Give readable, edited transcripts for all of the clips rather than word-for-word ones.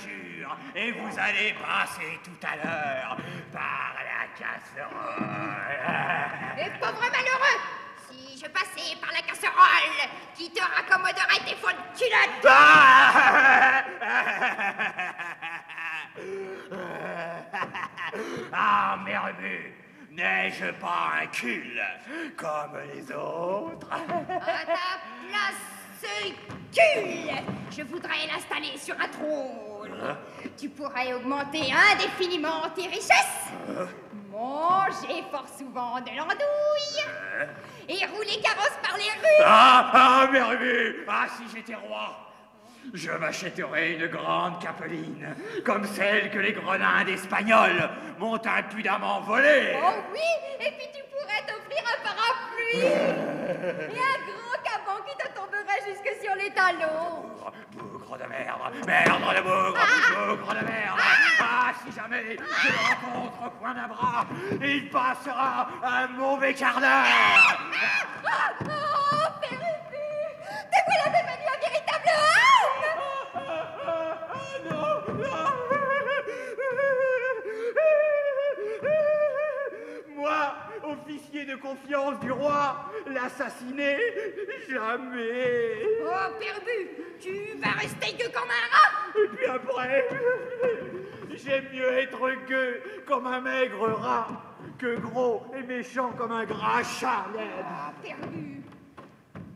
jure, et vous allez passer tout à l'heure par la casserole. Et pauvre malheureux, si je passais par la casserole, qui te raccommoderait tes fautes culottes? Ah, Merbu, n'ai-je pas un cul comme les autres? À ta place, ce cul, je voudrais l'installer sur un trône. Tu pourrais augmenter indéfiniment tes richesses, manger fort souvent de l'andouille et rouler carrosse par les rues. Ah, Merbu, ah, si j'étais roi, je m'achèterais une grande capeline, comme celle que les grenades espagnols m'ont impudemment volée. Oh oui, et puis tu pourrais t'offrir un parapluie et un grand caban qui te tomberait jusque sur les talons. Bougre de merde, merde de bougre, bougre de merde. Ah, si jamais je le rencontre au coin d'un bras, il passera un mauvais quart d'heure. Oh, Pérubu, te voilà devenu un véritable homme. Non, non. Moi, officier de confiance du roi, l'assassiner, jamais. Oh, Pérubu, tu vas rester que comme un rat. Et puis après, j'aime mieux être gueux comme un maigre rat que gros et méchant comme un gras chat laide. Oh, Pérubu.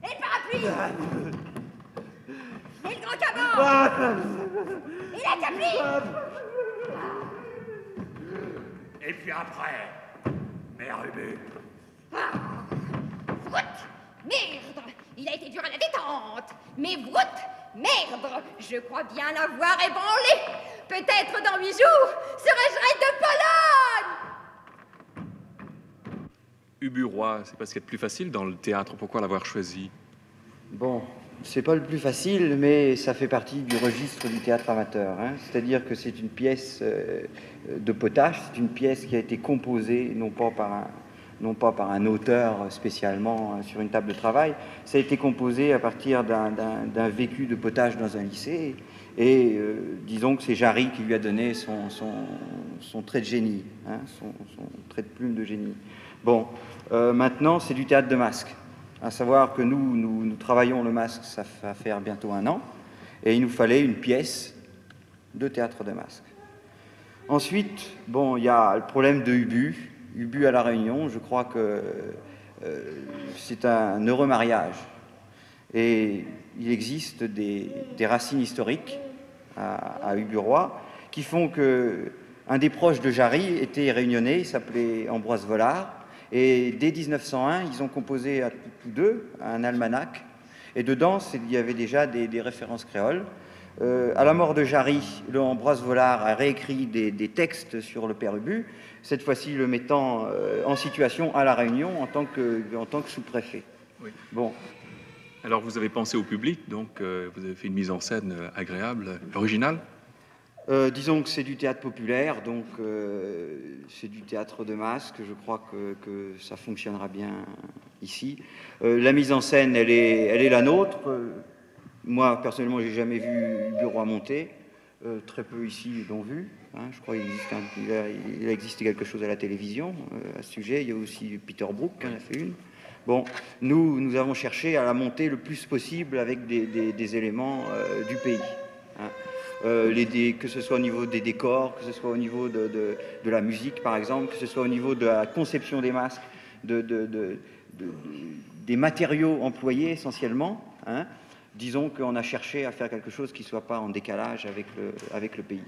Et le parapluie. Et le grand caban. Et la capeline. Et puis après, Merbu. Vroute, merde, il a été dur à la détente. Mais vroute, merde, je crois bien l'avoir ébranlé. Peut-être dans 8 jours, serai-je reine de Pologne. Ubu Roi, c'est parce qu'il y a de plus facile dans le théâtre. Pourquoi l'avoir choisi? Bon, c'est pas le plus facile, mais ça fait partie du registre du théâtre amateur. Hein. C'est-à-dire que c'est une pièce de potache, c'est une pièce qui a été composée non pas par un auteur spécialement sur une table de travail. Ça a été composé à partir d'un vécu de potache dans un lycée. Et disons que c'est Jarry qui lui a donné son trait de génie, hein, son trait de plume de génie. Bon, maintenant c'est du théâtre de masque. À savoir que nous travaillons le masque, ça va faire bientôt 1 an, et il nous fallait une pièce de théâtre de masque. Ensuite, bon, il y a le problème de Ubu. Ubu à La Réunion, je crois que c'est un heureux mariage. Et il existe des racines historiques à Ubu Roi qui font que un des proches de Jarry était réunionnais, il s'appelait Ambroise Vollard. Et dès 1901, ils ont composé à tous deux un almanach. Et dedans, il y avait déjà des références créoles. À la mort de Jarry, Ambroise Vollard a réécrit des textes sur le père Ubu, cette fois-ci le mettant en situation à La Réunion en tant que sous-préfet. Oui. Bon. Alors vous avez pensé au public, donc vous avez fait une mise en scène agréable, originale. Disons que c'est du théâtre populaire, donc c'est du théâtre de masque. Je crois que ça fonctionnera bien ici. La mise en scène, elle est la nôtre. Moi, personnellement, j'ai jamais vu Ubu Roi monter. Très peu ici l'ont vu. Hein. Je crois qu'il existe quelque chose à la télévision à ce sujet. Il y a aussi Peter Brook qui en a fait une. Bon, nous avons cherché à la monter le plus possible avec des éléments du pays. Hein. Que ce soit au niveau des décors, que ce soit au niveau de la musique, par exemple, que ce soit au niveau de la conception des masques, des matériaux employés essentiellement. Hein. Disons qu'on a cherché à faire quelque chose qui ne soit pas en décalage avec le pays.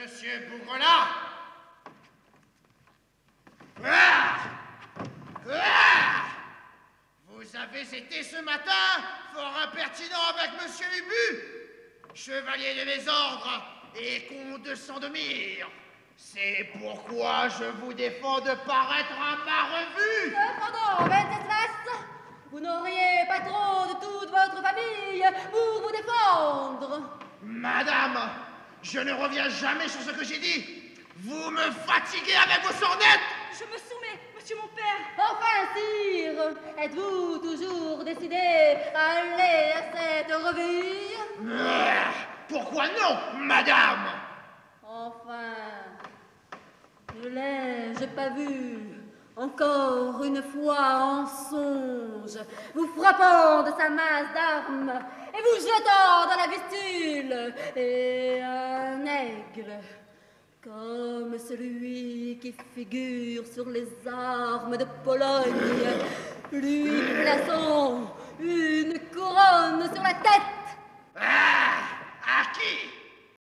Monsieur Bougrela! Vous avez été ce matin fort impertinent avec Monsieur Ubu, chevalier de mes ordres et comte de Sandomir. C'est pourquoi je vous défends de paraître à ma revue. Cependant, Venceslas, vous n'auriez pas trop de toute votre famille pour vous défendre. Madame, je ne reviens jamais sur ce que j'ai dit. Vous me fatiguez avec vos sornettes. Je me soumets, monsieur mon père. Enfin, sire, êtes-vous toujours décidé à aller à cette revue? Pour Pourquoi non, madame? Enfin, je l'ai-je pas vu, encore une fois en songe, vous frappant de sa masse d'armes et vous jetant dans la vistule, et un aigle, comme celui qui figure sur les armes de Pologne, lui plaçant une couronne sur la tête. Ah, à qui?